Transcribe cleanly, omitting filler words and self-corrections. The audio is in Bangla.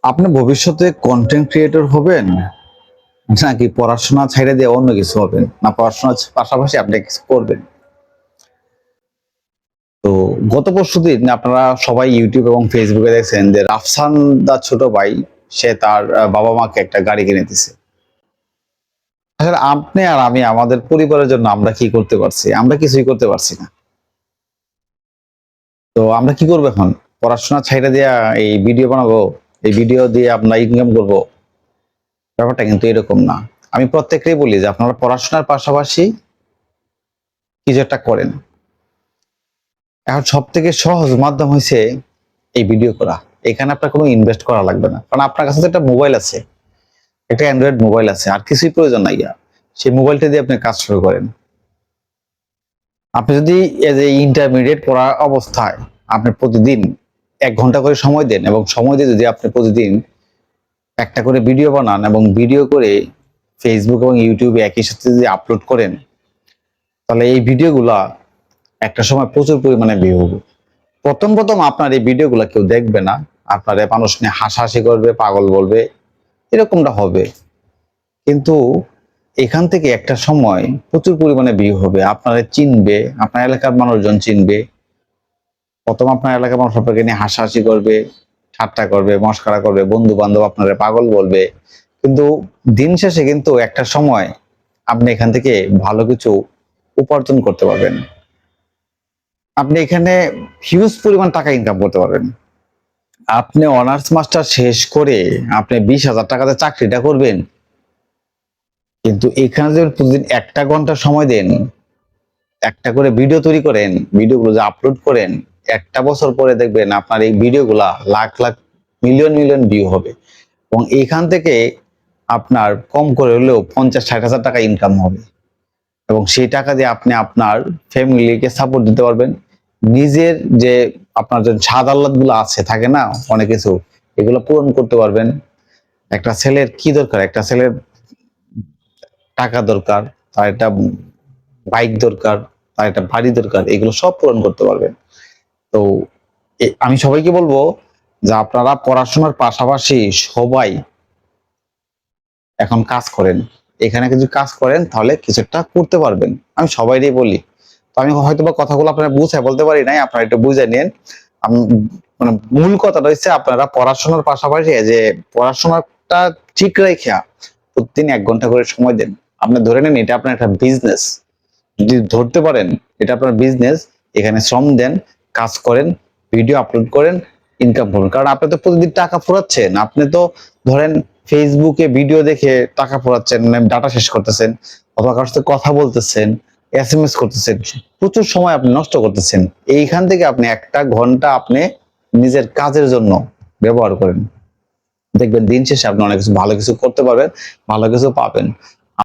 আপনি ভবিষ্যতে কন্টেন্ট ক্রিয়েটর হবেন নাকি পড়াশোনা ছেড়ে দিয়ে অন্য কিছু হবেন, না পড়াশোনার পাশাপাশি আপনি কিছু করবেন? তো গত পরশুদিন আপনারা সবাই ইউটিউব এবং ফেসবুকে দেখছেন যে রাফসান দা ছোট ভাই সে তার বাবা মাকে একটা গাড়ি কিনে দিছে। আসলে আপনি আর আমি আমাদের পরিবারের জন্য আমরা কি করতে পারছি? আমরা কিছুই করতে পারছি না। তো আমরা কি করবো এখন? পড়াশোনা ছাইড়া দিয়া এই ভিডিও বানাবো, এই ভিডিও দিয়ে আমরা ইনকাম করব? ব্যাপারটা কিন্তু এরকম না। আমি প্রত্যেককেই বলি যে আপনারা পড়াশোনার পাশাপাশি কিছু একটা করেন। এখন সবথেকে সহজ মাধ্যম হইছে এই ভিডিও করা। এখানে আপনার কোনো ইনভেস্ট করা লাগবে না। কারণ আপনার কাছে তো একটা মোবাইল আছে, একটা অ্যান্ড্রয়েড মোবাইল আছে। আর কিছুই প্রয়োজন নাই। সেই মোবাইলটা দিয়ে আপনি কাজ শুরু করেন। আপনি যদি এজ এ ইন্টারমিডিয়েট পড়া অবস্থায় আপনি প্রতিদিন ১ ঘন্টা করে সময় দেন এবং সময় দিয়ে যদি আপনি প্রতিদিন একটা করে ভিডিও বানান এবং ভিডিও করে ফেসবুক এবং ইউটিউবে একই সাথে যদি আপলোড করেন, তাহলে এই ভিডিওগুলা একটা সময় প্রচুর পরিমাণে ভিউ হবে। প্রথম আপনার এই ভিডিওগুলা কেউ দেখবে না। আপনার মানুষ নিয়ে হাসাহাসি করবে, পাগল বলবে, এরকমটা হবে। কিন্তু এখান থেকে একটা সময় প্রচুর পরিমাণে ভিউ হবে, আপনারা চিনবে, আপনার এলাকার মানুষজন চিনবে। প্রথম আপনার এলাকার মানুষ আপনাকে নিয়ে হাসাহাসি করবে, ঠাট্টা করবে, মস্করা করবে, বন্ধু বান্ধব আপনারা পাগল বলবে। কিন্তু দিন শেষে কিন্তু একটা সময় আপনি এখান থেকে ভালো কিছু উপার্জন করতে পারবেন। আপনি এখানে হিউজ পরিমাণ টাকা ইনকাম করতে পারবেন। আপনি অনার্স মাস্টার শেষ করে আপনি ২০,০০০ টাকাতে চাকরিটা করবেন, কিন্তু এখানে যদি প্রতিদিন ১টা ঘন্টা সময় দেন, একটা করে ভিডিও তৈরি করেন, ভিডিওগুলো যে আপলোড করেন, ১টা বছর পরে দেখবেন আপনার এই ভিডিওগুলা lakh lakh million million view হবে এবং এখান থেকে আপনার কম করে হলেও ৫০-৬০ হাজার টাকা ইনকাম হবে এবং সেই টাকা দিয়ে আপনি আপনার ফ্যামিলিকে সাপোর্ট দিতে পারবেন। নিজের যে আপনার যে স্বাদ আহ্লাদ গুলো আছে থাকে না অনেক কিছু, এগুলো পূরণ করতে পারবেন। একটা ছেলের কি দরকার? একটা ছেলের টাকা দরকার, তার একটা বাইক দরকার, তার একটা বাড়ি দরকার, এগুলো সব পূরণ করতে পারবেন। তো আমি সবাইকে বলবো যে আপনারা পড়াশোনার পাশাপাশি সবাই এখন কাজ করেন। এখানে কিছু কাজ করেন তাহলে কিছু একটা করতে পারবেন। আমি সবাইকেই বলি। তো আমি হয়তোবা কথাগুলো আপনারা বুঝায় বলতে পারি নাই, আপনারা একটু বুঝে নিন। মানে মূল কথাটা হচ্ছে আপনারা পড়াশোনার পাশাপাশি যে পড়াশোনাটা ঠিক রেখে প্রতিদিন ১ ঘন্টা করে সময় দেন। আপনি ধরে নেন এটা আপনার একটা বিজনেস। যদি ধরতে পারেন এটা আপনার বিজনেস, এখানে শ্রম দেন, কাজ করেন, ভিডিও আপলোড করেন, ইনকাম করুন। কারণ আপনি তো প্রতিদিন টাকা ফুরাচ্ছেন। আপনি তো ধরেন ফেসবুকে ভিডিও দেখে টাকা ফুরাচ্ছেন, ডাটা শেষ করতেছেন, অথবা কারোর সাথে কথা বলতেছেন, এসএমএস করতেছেন, প্রচুর সময় আপনি নষ্ট করতেছেন। এইখান থেকে আপনি ১টা ঘন্টা আপনি নিজের কাজের জন্য ব্যবহার করেন, দেখবেন দিন শেষে আপনি অনেক কিছু ভালো কিছু করতে পারবেন, ভালো কিছু পাবেন।